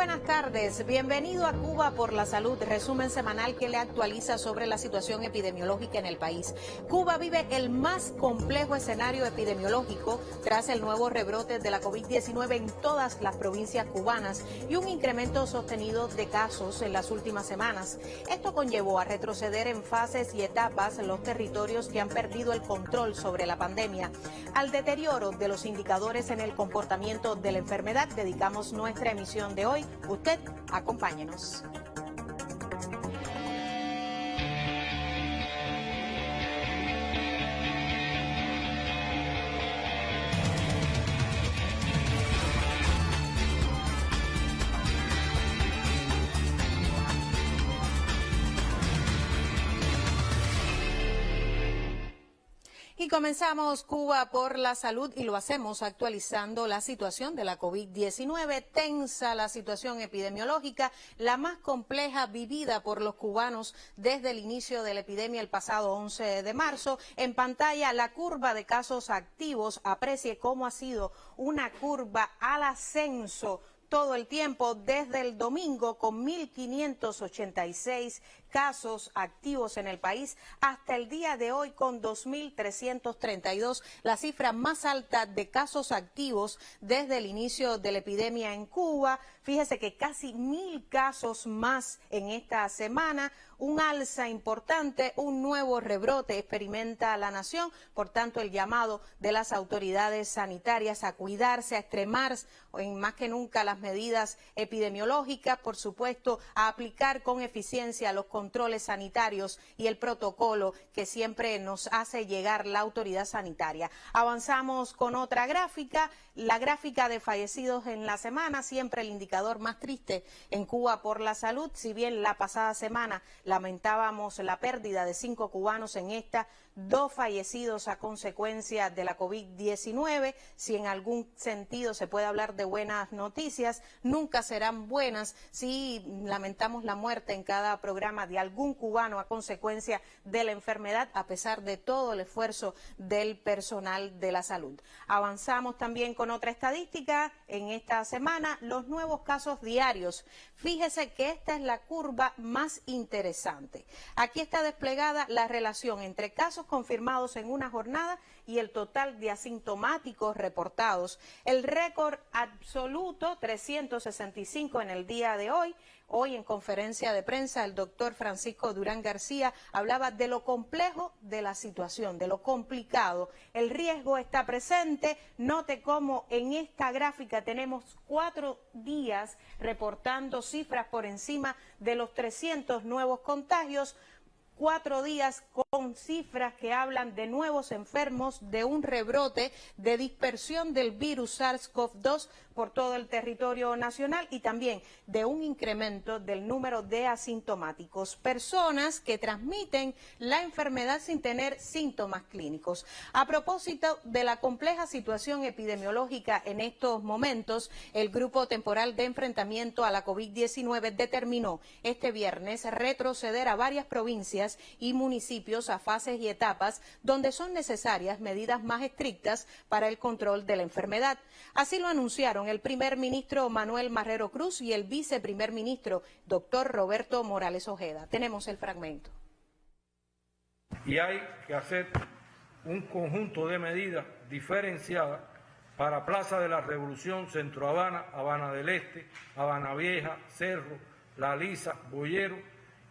buenas tardes, bienvenido a Cuba por la Salud, resumen semanal que le actualiza sobre la situación epidemiológica en el país. Cuba vive el más complejo escenario epidemiológico tras el nuevo rebrote de la COVID-19 en todas las provincias cubanas y un incremento sostenido de casos en las últimas semanas. Esto conllevó a retroceder en fases y etapas los territorios que han perdido el control sobre la pandemia. Al deterioro de los indicadores en el comportamiento de la enfermedad dedicamos nuestra emisión de hoy. Usted, acompáñenos. Y comenzamos Cuba por la Salud y lo hacemos actualizando la situación de la COVID-19. Tensa la situación epidemiológica, la más compleja vivida por los cubanos desde el inicio de la epidemia el pasado 11 de marzo. En pantalla la curva de casos activos, aprecie cómo ha sido una curva al ascenso todo el tiempo desde el domingo con 1.586 casos activos en el país hasta el día de hoy con 2.332, la cifra más alta de casos activos desde el inicio de la epidemia en Cuba. Fíjese que casi 1.000 casos más en esta semana, un alza importante, un nuevo rebrote experimenta la nación, por tanto el llamado de las autoridades sanitarias a cuidarse, a extremar más que nunca las medidas epidemiológicas, por supuesto a aplicar con eficiencia los controles sanitarios y el protocolo que siempre nos hace llegar la autoridad sanitaria. Avanzamos con otra gráfica, la gráfica de fallecidos en la semana, siempre el indicador más triste en Cuba por la salud. Si bien la pasada semana lamentábamos la pérdida de 5 cubanos, en esta 2 fallecidos a consecuencia de la COVID-19. Si en algún sentido se puede hablar de buenas noticias, nunca serán buenas si lamentamos la muerte en cada programa de algún cubano a consecuencia de la enfermedad, a pesar de todo el esfuerzo del personal de la salud. Avanzamos también con otra estadística en esta semana, los nuevos casos diarios. Fíjese que esta es la curva más interesante. Aquí está desplegada la relación entre casos confirmados en una jornada y el total de asintomáticos reportados. El récord absoluto, 365 en el día de hoy. Hoy en conferencia de prensa el doctor Francisco Durán García hablaba de lo complejo de la situación, de lo complicado. El riesgo está presente. Note cómo en esta gráfica tenemos 4 días reportando cifras por encima de los 300 nuevos contagios. 4 días con cifras que hablan de nuevos enfermos, de un rebrote, de dispersión del virus SARS-CoV-2 por todo el territorio nacional y también de un incremento del número de asintomáticos, personas que transmiten la enfermedad sin tener síntomas clínicos. A propósito de la compleja situación epidemiológica en estos momentos, el Grupo Temporal de Enfrentamiento a la COVID-19 determinó este viernes retroceder a varias provincias y municipios a fases y etapas donde son necesarias medidas más estrictas para el control de la enfermedad. Así lo anunciaron el primer ministro Manuel Marrero Cruz y el viceprimer ministro doctor Roberto Morales Ojeda. Tenemos el fragmento. Y hay que hacer un conjunto de medidas diferenciadas para Plaza de la Revolución, Centro Habana, Habana del Este, Habana Vieja, Cerro, La Lisa, Boyero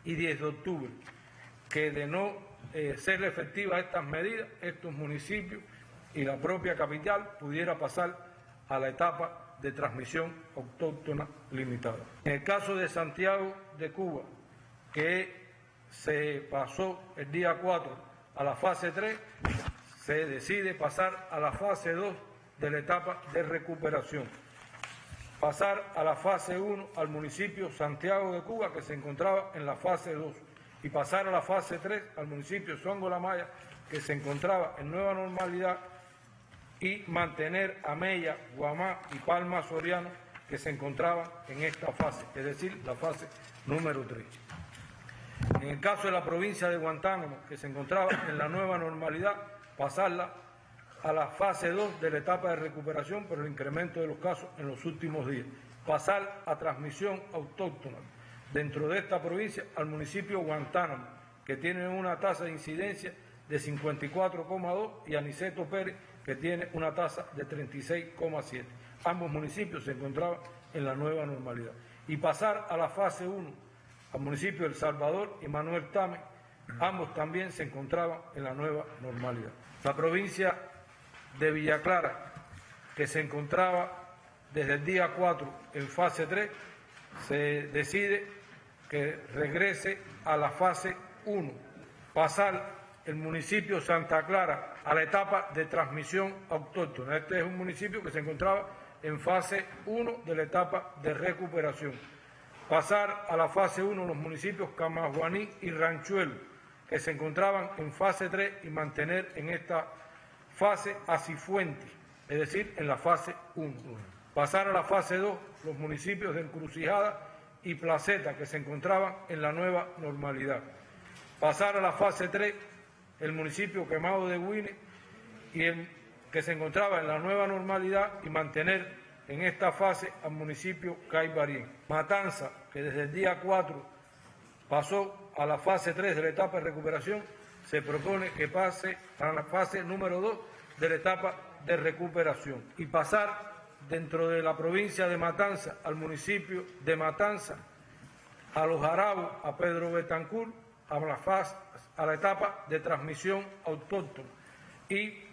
y 10 de octubre. Que de no ser efectivas estas medidas, estos municipios y la propia capital pudiera pasar a la etapa de transmisión autóctona limitada. En el caso de Santiago de Cuba, que se pasó el día 4 a la fase 3, se decide pasar a la fase 2 de la etapa de recuperación. Pasar a la fase 1 al municipio Santiago de Cuba, que se encontraba en la fase 2. Y pasar a la fase 3 al municipio Songo La Maya, que se encontraba en nueva normalidad, y mantener a Mella, Guamá y Palma Soriano, que se encontraban en esta fase, es decir, la fase número 3. En el caso de la provincia de Guantánamo, que se encontraba en la nueva normalidad, pasarla a la fase 2 de la etapa de recuperación por el incremento de los casos en los últimos días. pasar a transmisión autóctona dentro de esta provincia al municipio Guantánamo, que tiene una tasa de incidencia de 54,2, y Aniceto Pérez, que tiene una tasa de 36,7. Ambos municipios se encontraban en la nueva normalidad. Y pasar a la fase 1 al municipio de El Salvador y Manuel Tame, ambos también se encontraban en la nueva normalidad. La provincia de Villa Clara, que se encontraba desde el día 4 en fase 3, se decide que regrese a la fase 1, pasar el municipio Santa Clara a la etapa de transmisión autóctona. Este es un municipio que se encontraba en fase 1 de la etapa de recuperación. Pasar a la fase 1 los municipios Camaguaní y Ranchuelo, que se encontraban en fase 3, y mantener en esta fase a Cifuentes, es decir, en la fase 1. Pasar a la fase 2 los municipios de Encrucijada y Placeta, que se encontraban en la nueva normalidad. Pasar a la fase 3 el municipio Quemado de Guine, que se encontraba en la nueva normalidad, y mantener en esta fase al municipio Caibarien. Matanza, que desde el día 4 pasó a la fase 3 de la etapa de recuperación, se propone que pase a la fase número 2 de la etapa de recuperación. Y pasar dentro de la provincia de Matanza al municipio de Matanza, a Los Jarabos, a Pedro Betancur, a la etapa de transmisión autóctona, y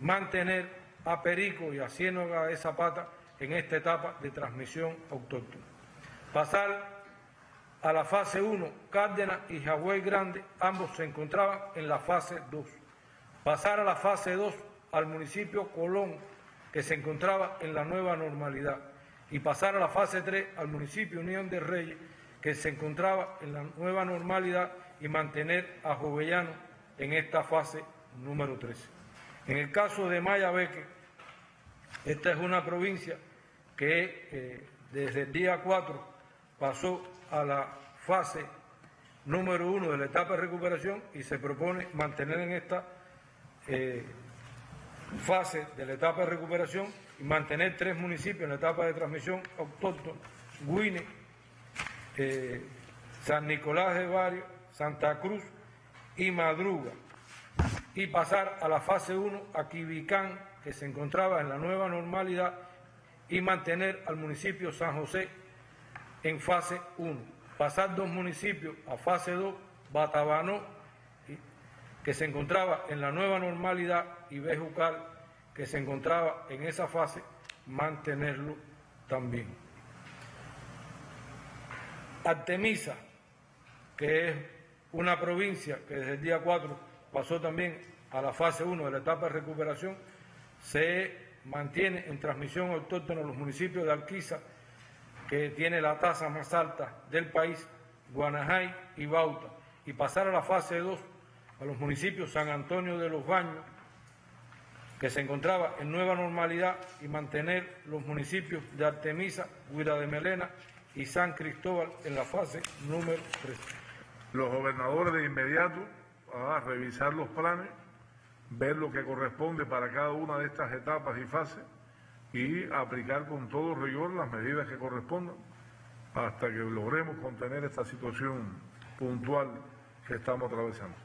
mantener a Perico y a Ciénaga de Zapata en esta etapa de transmisión autóctona. Pasar a la fase 1, Cárdenas y Jagüey Grande, ambos se encontraban en la fase 2. Pasar a la fase 2 al municipio Colón, que se encontraba en la nueva normalidad. Y pasar a la fase 3 al municipio Unión de Reyes, que se encontraba en la nueva normalidad, y mantener a Jovellano en esta fase número 13. En el caso de Mayabeque, esta es una provincia que desde el día 4 pasó a la fase número 1 de la etapa de recuperación, y se propone mantener en esta fase de la etapa de recuperación y mantener 3 municipios en la etapa de transmisión autóctona: Guine, San Nicolás de Bario, Santa Cruz y Madruga, y pasar a la fase 1 a Quibicán, que se encontraba en la nueva normalidad, y mantener al municipio San José en fase 1. Pasar 2 municipios a fase 2, Batabanó, que se encontraba en la nueva normalidad, y Bejucal, que se encontraba en esa fase, mantenerlo también. Artemisa, que es una provincia que desde el día 4 pasó también a la fase 1 de la etapa de recuperación, se mantiene en transmisión autóctona los municipios de Alquiza, que tiene la tasa más alta del país, Guanajay y Bauta, y pasar a la fase 2 a los municipios San Antonio de los Baños, que se encontraba en nueva normalidad, y mantener los municipios de Artemisa, Guira de Melena y San Cristóbal en la fase número 3. Los gobernadores de inmediato a revisar los planes, ver lo que corresponde para cada una de estas etapas y fases, y aplicar con todo rigor las medidas que correspondan hasta que logremos contener esta situación puntual que estamos atravesando.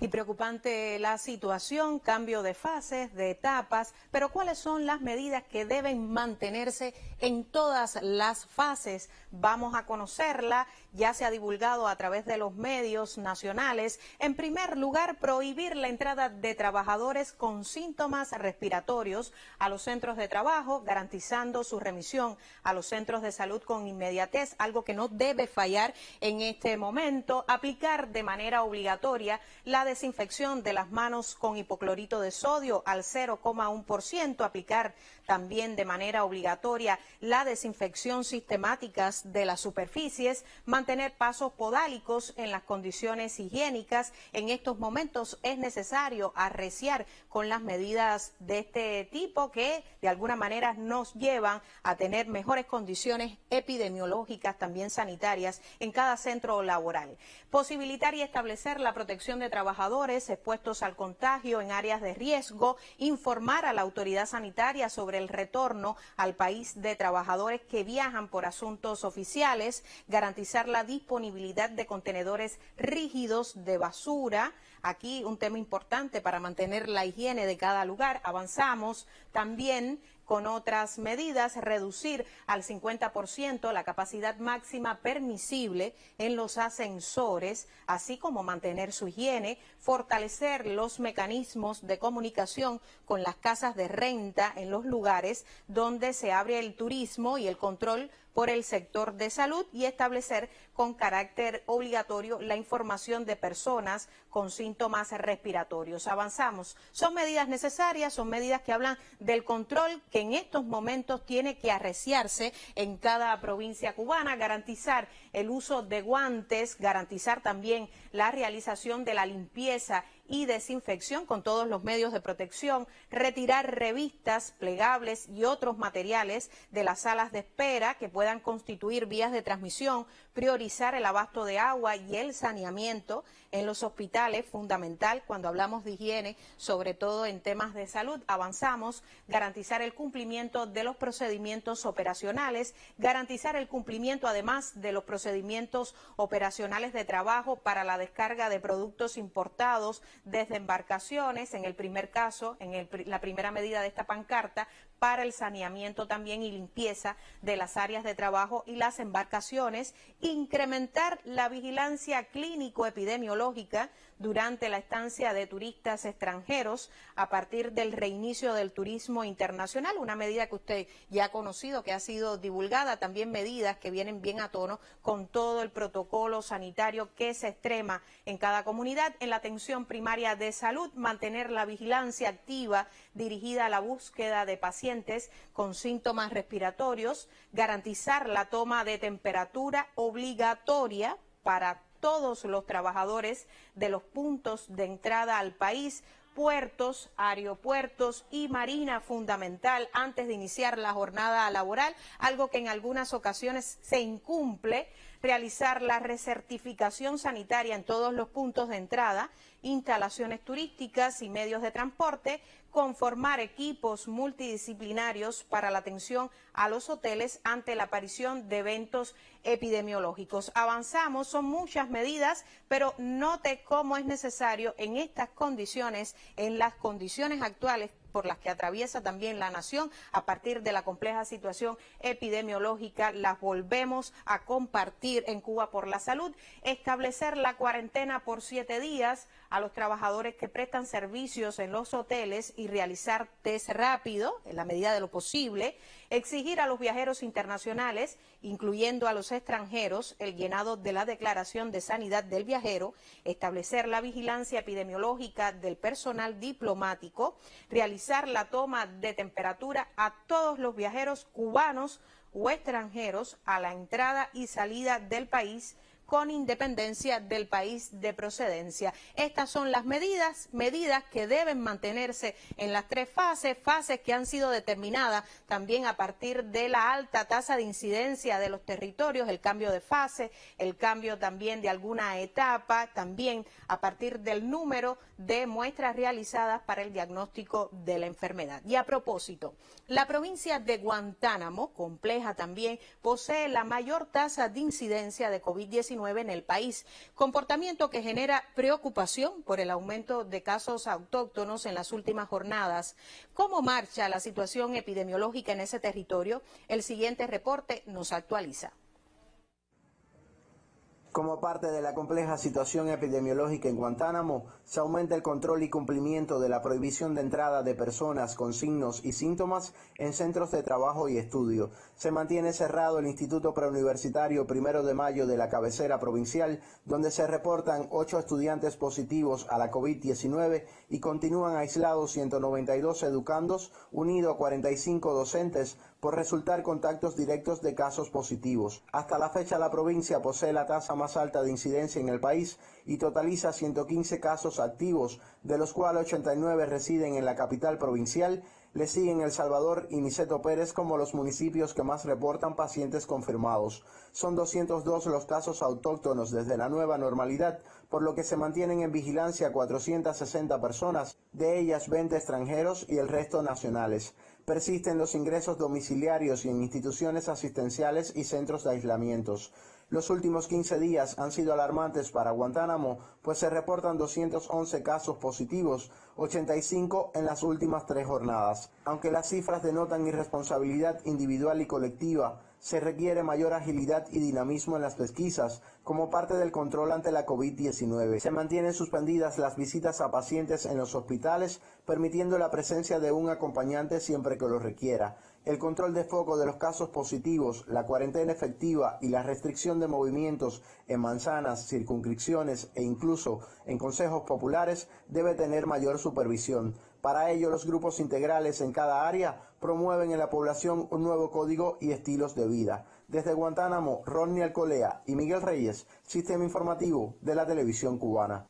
Y preocupante la situación, cambio de fases, de etapas, pero ¿cuáles son las medidas que deben mantenerse en todas las fases? Vamos a conocerla, ya se ha divulgado a través de los medios nacionales. En primer lugar, prohibir la entrada de trabajadores con síntomas respiratorios a los centros de trabajo, garantizando su remisión a los centros de salud con inmediatez, algo que no debe fallar en este momento. Aplicar de manera obligatoria la desinfección de las manos con hipoclorito de sodio al 0,1%, aplicar también de manera obligatoria la desinfección sistemática de las superficies, mantener pasos podálicos en las condiciones higiénicas. En estos momentos es necesario arreciar con las medidas de este tipo que de alguna manera nos llevan a tener mejores condiciones epidemiológicas, también sanitarias, en cada centro laboral. Posibilitar y establecer la protección de trabajadores expuestos al contagio en áreas de riesgo, informar a la autoridad sanitaria sobre el retorno al país de trabajadores que viajan por asuntos oficiales, garantizar la disponibilidad de contenedores rígidos de basura. Aquí un tema importante para mantener la higiene de cada lugar. Avanzamos también con otras medidas, reducir al 50% la capacidad máxima permisible en los ascensores, así como mantener su higiene, fortalecer los mecanismos de comunicación con las casas de renta en los lugares donde se abre el turismo y el control por el sector de salud y establecer con carácter obligatorio la información de personas con síntomas respiratorios. Avanzamos. Son medidas necesarias, son medidas que hablan del control que en estos momentos tiene que arreciarse en cada provincia cubana, garantizar el uso de guantes, garantizar también la realización de la limpieza y desinfección con todos los medios de protección, retirar revistas, plegables y otros materiales de las salas de espera que puedan constituir vías de transmisión, priorizar el abasto de agua y el saneamiento en los hospitales, fundamental cuando hablamos de higiene, sobre todo en temas de salud. Avanzamos, garantizar el cumplimiento de los procedimientos operacionales, garantizar el cumplimiento además de los procedimientos operacionales de trabajo para la descarga de productos importados desde embarcaciones, en el primer caso, la primera medida de esta pancarta, para el saneamiento también y limpieza de las áreas de trabajo y las embarcaciones, incrementar la vigilancia clínico-epidemiológica durante la estancia de turistas extranjeros a partir del reinicio del turismo internacional, una medida que usted ya ha conocido, que ha sido divulgada, también medidas que vienen bien a tono con todo el protocolo sanitario que se extrema en cada comunidad. En la atención primaria de salud, mantener la vigilancia activa dirigida a la búsqueda de pacientes con síntomas respiratorios, garantizar la toma de temperatura obligatoria para todos los trabajadores de los puntos de entrada al país, puertos, aeropuertos y marina, fundamental antes de iniciar la jornada laboral, algo que en algunas ocasiones se incumple, realizar la recertificación sanitaria en todos los puntos de entrada, instalaciones turísticas y medios de transporte, conformar equipos multidisciplinarios para la atención a los hoteles ante la aparición de eventos epidemiológicos. Avanzamos, son muchas medidas, pero note cómo es necesario en estas condiciones, en las condiciones actuales por las que atraviesa también la nación, a partir de la compleja situación epidemiológica, las volvemos a compartir en Cuba por la Salud, establecer la cuarentena por 7 días a los trabajadores que prestan servicios en los hoteles y realizar test rápido en la medida de lo posible, exigir a los viajeros internacionales, incluyendo a los extranjeros, el llenado de la declaración de sanidad del viajero, establecer la vigilancia epidemiológica del personal diplomático, realizar la toma de temperatura a todos los viajeros cubanos o extranjeros a la entrada y salida del país, con independencia del país de procedencia. Estas son las medidas que deben mantenerse en las 3 fases que han sido determinadas también a partir de la alta tasa de incidencia de los territorios, el cambio de fase, el cambio también de alguna etapa, también a partir del número de muestras realizadas para el diagnóstico de la enfermedad. Y a propósito, la provincia de Guantánamo, compleja también, posee la mayor tasa de incidencia de COVID-19 en el país, comportamiento que genera preocupación por el aumento de casos autóctonos en las últimas jornadas. ¿Cómo marcha la situación epidemiológica en ese territorio? El siguiente reporte nos actualiza. Como parte de la compleja situación epidemiológica en Guantánamo, se aumenta el control y cumplimiento de la prohibición de entrada de personas con signos y síntomas en centros de trabajo y estudio. Se mantiene cerrado el Instituto Preuniversitario 1 de Mayo de la cabecera provincial, donde se reportan 8 estudiantes positivos a la COVID-19 y continúan aislados 192 educandos, unido a 45 docentes, por resultar contactos directos de casos positivos. Hasta la fecha, la provincia posee la tasa más alta de incidencia en el país y totaliza 115 casos activos, de los cuales 89 residen en la capital provincial. Le siguen El Salvador y Niceto Pérez como los municipios que más reportan pacientes confirmados. Son 202 los casos autóctonos desde la nueva normalidad, por lo que se mantienen en vigilancia 460 personas, de ellas 20 extranjeros y el resto nacionales. Persisten los ingresos domiciliarios y en instituciones asistenciales y centros de aislamientos. Los últimos 15 días han sido alarmantes para Guantánamo, pues se reportan 211 casos positivos, 85 en las últimas 3 jornadas. Aunque las cifras denotan irresponsabilidad individual y colectiva, se requiere mayor agilidad y dinamismo en las pesquisas, como parte del control ante la COVID-19. Se mantienen suspendidas las visitas a pacientes en los hospitales, permitiendo la presencia de un acompañante siempre que lo requiera. El control de foco de los casos positivos, la cuarentena efectiva y la restricción de movimientos en manzanas, circunscripciones e incluso en consejos populares debe tener mayor supervisión. Para ello, los grupos integrales en cada área promueven en la población un nuevo código y estilos de vida. Desde Guantánamo, Ronnie Alcolea y Miguel Reyes, Sistema Informativo de la Televisión Cubana.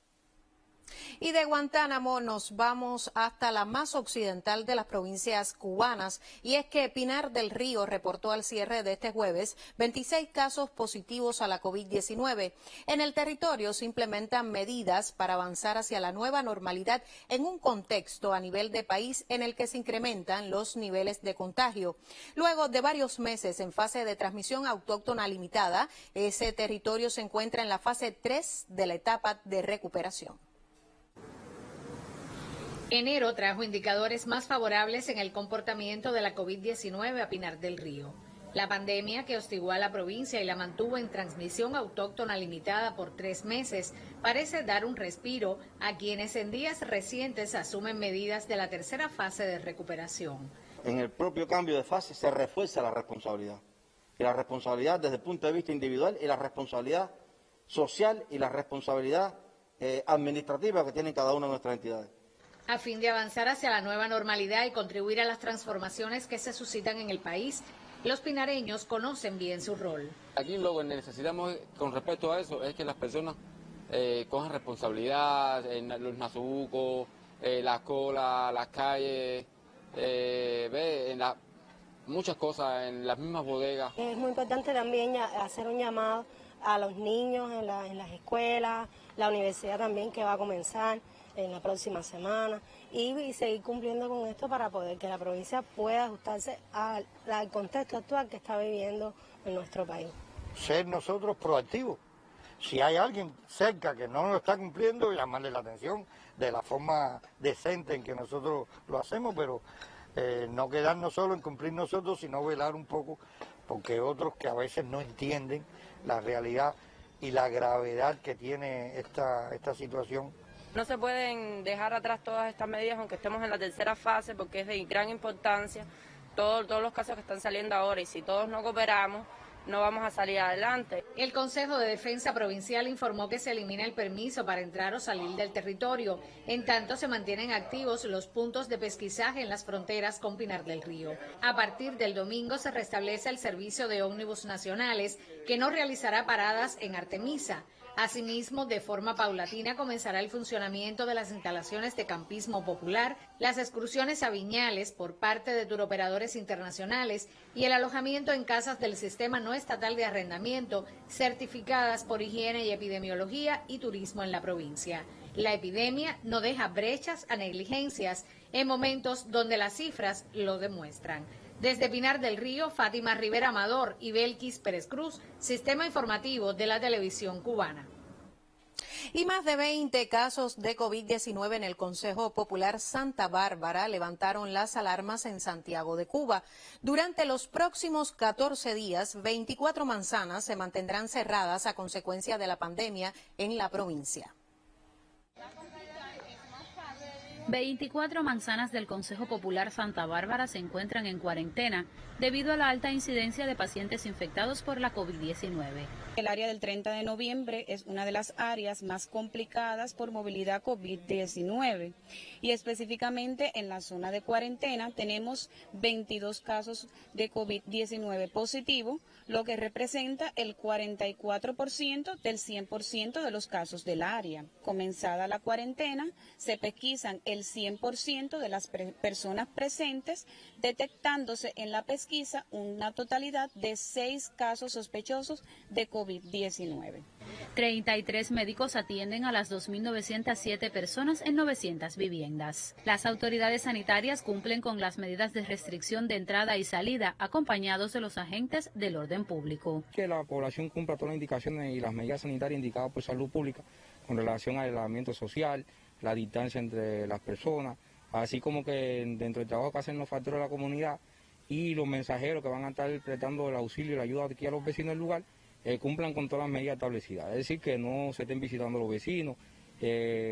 Y de Guantánamo nos vamos hasta la más occidental de las provincias cubanas, y es que Pinar del Río reportó al cierre de este jueves 26 casos positivos a la COVID-19. En el territorio se implementan medidas para avanzar hacia la nueva normalidad en un contexto a nivel de país en el que se incrementan los niveles de contagio. Luego de varios meses en fase de transmisión autóctona limitada, ese territorio se encuentra en la fase 3 de la etapa de recuperación. Enero trajo indicadores más favorables en el comportamiento de la COVID-19 a Pinar del Río. La pandemia que hostigó a la provincia y la mantuvo en transmisión autóctona limitada por 3 meses parece dar un respiro a quienes en días recientes asumen medidas de la tercera fase de recuperación. En el propio cambio de fase se refuerza la responsabilidad. Y la responsabilidad desde el punto de vista individual y la responsabilidad social y la responsabilidad administrativa que tienen cada una de nuestras entidades. A fin de avanzar hacia la nueva normalidad y contribuir a las transformaciones que se suscitan en el país, los pinareños conocen bien su rol. Aquí lo que necesitamos con respecto a eso es que las personas cojan responsabilidad en los nasobucos, las colas, las calles, muchas cosas, en las mismas bodegas. Es muy importante también hacer un llamado a los niños en las escuelas, la universidad también que va a comenzar en la próxima semana y seguir cumpliendo con esto para poder que la provincia pueda ajustarse al contexto actual que está viviendo en nuestro país. Ser nosotros proactivos. Si hay alguien cerca que no lo está cumpliendo, llamarle la atención de la forma decente en que nosotros lo hacemos, pero no quedarnos solo en cumplir nosotros, sino velar un poco, porque otros que a veces no entienden la realidad y la gravedad que tiene esta situación. No se pueden dejar atrás todas estas medidas, aunque estemos en la tercera fase, porque es de gran importancia todos los casos que están saliendo ahora, y si todos no cooperamos, no vamos a salir adelante. El Consejo de Defensa Provincial informó que se elimina el permiso para entrar o salir del territorio. En tanto, se mantienen activos los puntos de pesquisaje en las fronteras con Pinar del Río. A partir del domingo se restablece el servicio de ómnibus nacionales, que no realizará paradas en Artemisa. Asimismo, de forma paulatina comenzará el funcionamiento de las instalaciones de campismo popular, las excursiones a viñales por parte de turoperadores internacionales y el alojamiento en casas del sistema no estatal de arrendamiento certificadas por higiene y epidemiología y turismo en la provincia. La epidemia no deja brechas a negligencias en momentos donde las cifras lo demuestran. Desde Pinar del Río, Fátima Rivera Amador y Belkis Pérez Cruz, Sistema Informativo de la Televisión Cubana. Y más de 20 casos de COVID-19 en el Consejo Popular Santa Bárbara levantaron las alarmas en Santiago de Cuba. Durante los próximos 14 días, 24 manzanas se mantendrán cerradas a consecuencia de la pandemia en la provincia. 24 manzanas del Consejo Popular Santa Bárbara se encuentran en cuarentena debido a la alta incidencia de pacientes infectados por la COVID-19. El área del 30 de noviembre es una de las áreas más complicadas por movilidad COVID-19 y específicamente en la zona de cuarentena tenemos 22 casos de COVID-19 positivo, lo que representa el 44% del 100% de los casos del área. Comenzada la cuarentena, se pesquisan el 100% de las personas presentes, detectándose en la pesquisa una totalidad de 6 casos sospechosos de COVID-19. 33 médicos atienden a las 2.907 personas en 900 viviendas. Las autoridades sanitarias cumplen con las medidas de restricción de entrada y salida, acompañados de los agentes del orden público. Que la población cumpla todas las indicaciones y las medidas sanitarias indicadas por Salud Pública con relación al aislamiento social, la distancia entre las personas, así como que dentro del trabajo que hacen los factores de la comunidad y los mensajeros que van a estar prestando el auxilio y la ayuda aquí a los vecinos del lugar, cumplan con todas las medidas establecidas. Es decir, que no se estén visitando a los vecinos,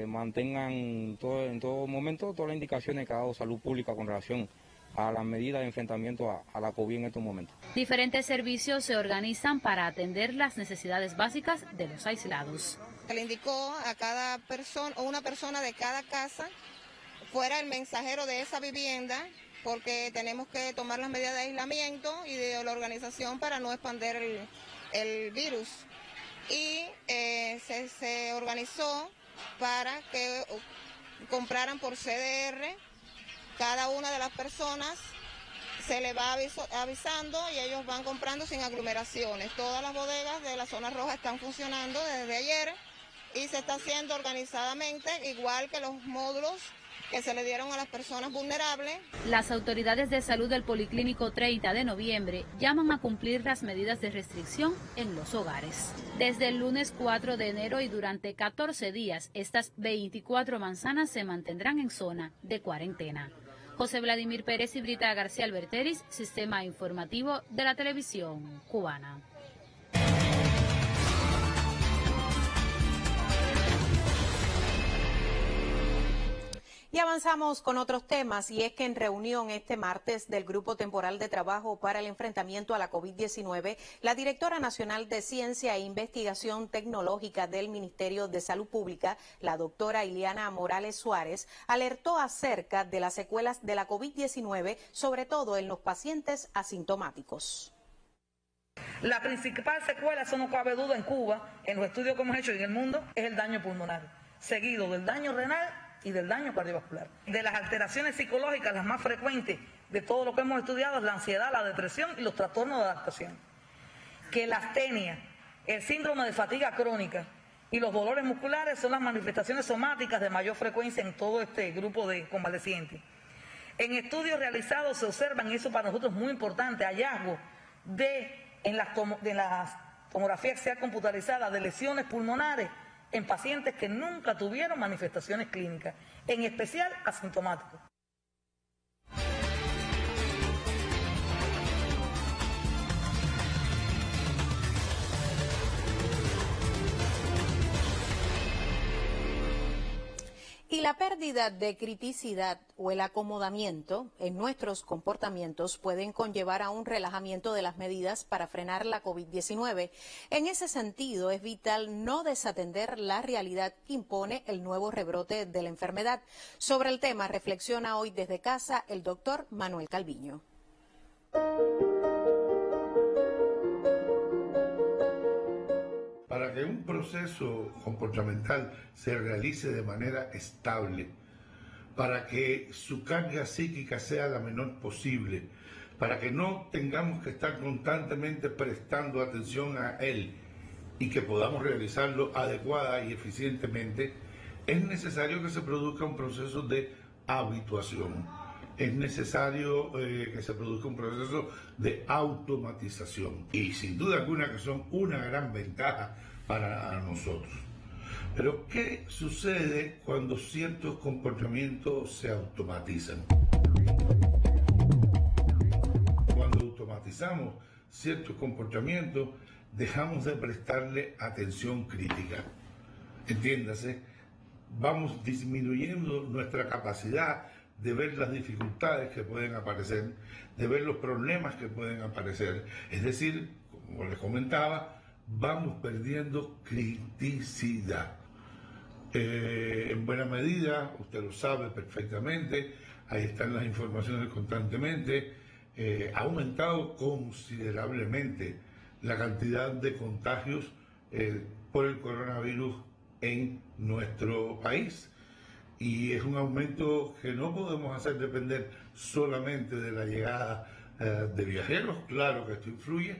mantengan en todo momento todas las indicaciones que ha dado Salud Pública con relación a las medidas de enfrentamiento a la COVID en estos momentos. Diferentes servicios se organizan para atender las necesidades básicas de los aislados. Se le indicó a cada persona o una persona de cada casa fuera el mensajero de esa vivienda, porque tenemos que tomar las medidas de aislamiento y de la organización para no expandir el virus. Y se organizó para que compraran por CDR. Cada una de las personas se le va avisando y ellos van comprando sin aglomeraciones. Todas las bodegas de la zona roja están funcionando desde ayer y se está haciendo organizadamente, igual que los módulos que se le dieron a las personas vulnerables. Las autoridades de salud del Policlínico 30 de noviembre llaman a cumplir las medidas de restricción en los hogares. Desde el lunes 4 de enero y durante 14 días, estas 24 manzanas se mantendrán en zona de cuarentena. José Vladimir Pérez y Brita García Alberteris, Sistema Informativo de la Televisión Cubana. Y avanzamos con otros temas, y es que en reunión este martes del Grupo Temporal de Trabajo para el Enfrentamiento a la COVID-19, la directora nacional de Ciencia e Investigación Tecnológica del Ministerio de Salud Pública, la doctora Ileana Morales Suárez, alertó acerca de las secuelas de la COVID-19, sobre todo en los pacientes asintomáticos. La principal secuela, eso no cabe duda, en Cuba, en los estudios que hemos hecho y en el mundo, es el daño pulmonar, seguido del daño renal y del daño cardiovascular. De las alteraciones psicológicas, las más frecuentes de todo lo que hemos estudiado es la ansiedad, la depresión y los trastornos de adaptación. Que la astenia, el síndrome de fatiga crónica y los dolores musculares son las manifestaciones somáticas de mayor frecuencia en todo este grupo de convalecientes. En estudios realizados se observan, y eso para nosotros es muy importante, hallazgos en las tomografías axial computarizadas de lesiones pulmonares en pacientes que nunca tuvieron manifestaciones clínicas, en especial asintomáticos. Y la pérdida de criticidad o el acomodamiento en nuestros comportamientos pueden conllevar a un relajamiento de las medidas para frenar la COVID-19. En ese sentido, es vital no desatender la realidad que impone el nuevo rebrote de la enfermedad. Sobre el tema reflexiona hoy desde casa el doctor Manuel Calviño. Para que un proceso comportamental se realice de manera estable, para que su carga psíquica sea la menor posible, para que no tengamos que estar constantemente prestando atención a él y que podamos realizarlo adecuada y eficientemente, es necesario que se produzca un proceso de habituación. Es necesario que se produzca un proceso de automatización y sin duda alguna que son una gran ventaja para nosotros. Pero ¿qué sucede cuando ciertos comportamientos se automatizan? Cuando automatizamos ciertos comportamientos, dejamos de prestarle atención crítica. Entiéndase, vamos disminuyendo nuestra capacidad de ver las dificultades que pueden aparecer, de ver los problemas que pueden aparecer. Es decir, como les comentaba, vamos perdiendo criticidad. En buena medida, usted lo sabe perfectamente, ahí están las informaciones constantemente, ha aumentado considerablemente la cantidad de contagios por el coronavirus en nuestro país. Y es un aumento que no podemos hacer depender solamente de la llegada de viajeros. Claro que esto influye,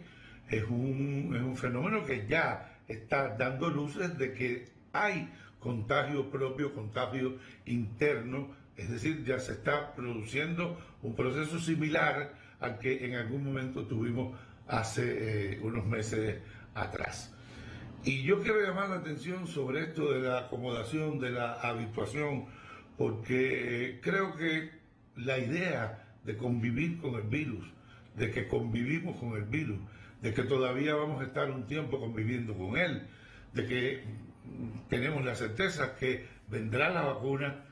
es un fenómeno que ya está dando luces de que hay contagio propio, contagio interno, es decir, ya se está produciendo un proceso similar al que en algún momento tuvimos hace unos meses atrás. Y yo quiero llamar la atención sobre esto de la acomodación, de la habituación, porque creo que la idea de convivir con el virus, de que convivimos con el virus, de que todavía vamos a estar un tiempo conviviendo con él, de que tenemos la certeza que vendrá la vacuna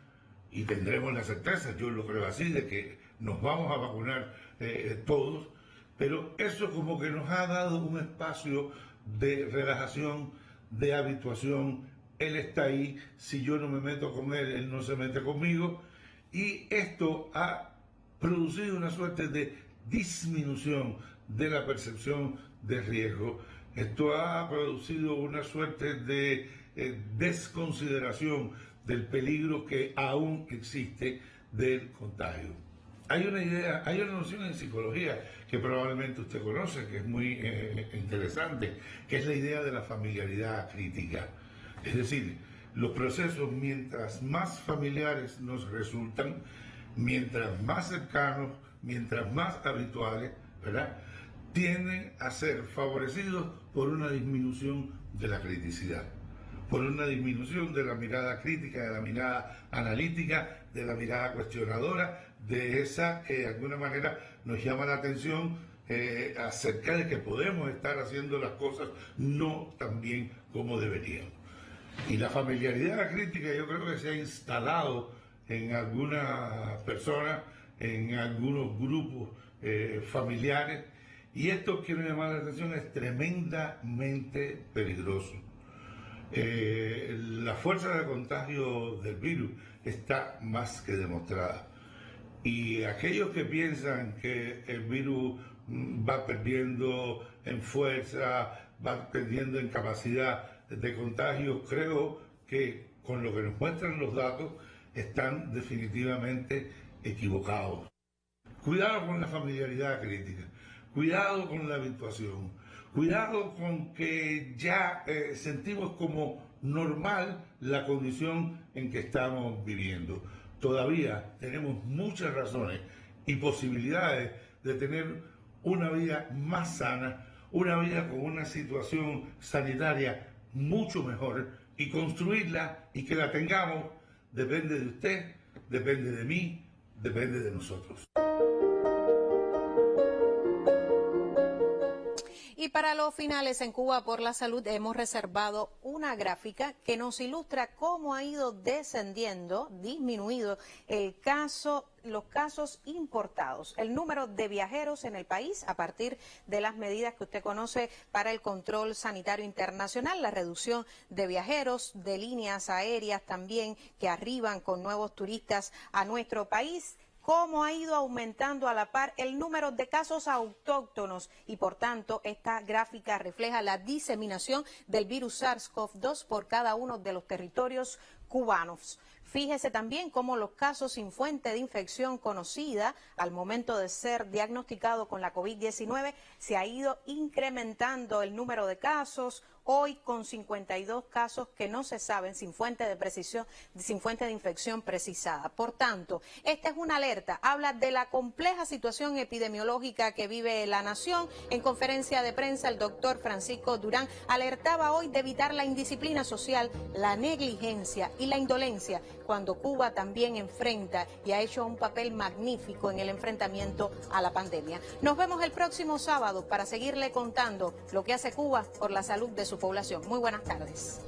y tendremos la certeza, yo lo creo así, de que nos vamos a vacunar todos, pero eso como que nos ha dado un espacio de relajación, de habituación. Él está ahí, si yo no me meto con él, él no se mete conmigo, y esto ha producido una suerte de disminución de la percepción de riesgo. Esto ha producido una suerte de desconsideración del peligro que aún existe del contagio. Hay una idea, hay una noción en psicología que probablemente usted conoce, que es muy interesante, que es la idea de la familiaridad crítica. Es decir, los procesos, mientras más familiares nos resultan, mientras más cercanos, mientras más habituales, ¿verdad?, tienden a ser favorecidos por una disminución de la criticidad, por una disminución de la mirada crítica, de la mirada analítica, de la mirada cuestionadora, de esa que de alguna manera nos llama la atención acerca de que podemos estar haciendo las cosas no tan bien como deberían. Y la familiaridad crítica yo creo que se ha instalado en algunas personas, en algunos grupos familiares, y esto, quiero llamar la atención, es tremendamente peligroso. La fuerza de contagio del virus está más que demostrada. Y aquellos que piensan que el virus va perdiendo en fuerza, va perdiendo en capacidad de contagio, creo que con lo que nos muestran los datos están definitivamente equivocados. Cuidado con la familiaridad crítica, cuidado con la habituación, cuidado con que ya sentimos como normal la condición en que estamos viviendo. Todavía tenemos muchas razones y posibilidades de tener una vida más sana, una vida con una situación sanitaria mucho mejor, y construirla y que la tengamos depende de usted, depende de mí, depende de nosotros. Y para los finales, en Cuba por la Salud hemos reservado una gráfica que nos ilustra cómo ha ido disminuido los casos importados, el número de viajeros en el país a partir de las medidas que usted conoce para el control sanitario internacional, la reducción de viajeros, de líneas aéreas también que arriban con nuevos turistas a nuestro país. Cómo ha ido aumentando a la par el número de casos autóctonos y, por tanto, esta gráfica refleja la diseminación del virus SARS-CoV-2 por cada uno de los territorios cubanos. Fíjese también cómo los casos sin fuente de infección conocida al momento de ser diagnosticado con la COVID-19 se ha ido incrementando el número de casos, hoy con 52 casos que no se saben sin fuente de infección precisada. Por tanto, esta es una alerta, habla de la compleja situación epidemiológica que vive la nación. En conferencia de prensa, el doctor Francisco Durán alertaba hoy de evitar la indisciplina social, la negligencia y la indolencia, cuando Cuba también enfrenta y ha hecho un papel magnífico en el enfrentamiento a la pandemia. Nos vemos el próximo sábado para seguirle contando lo que hace Cuba por la salud de su población. Muy buenas tardes.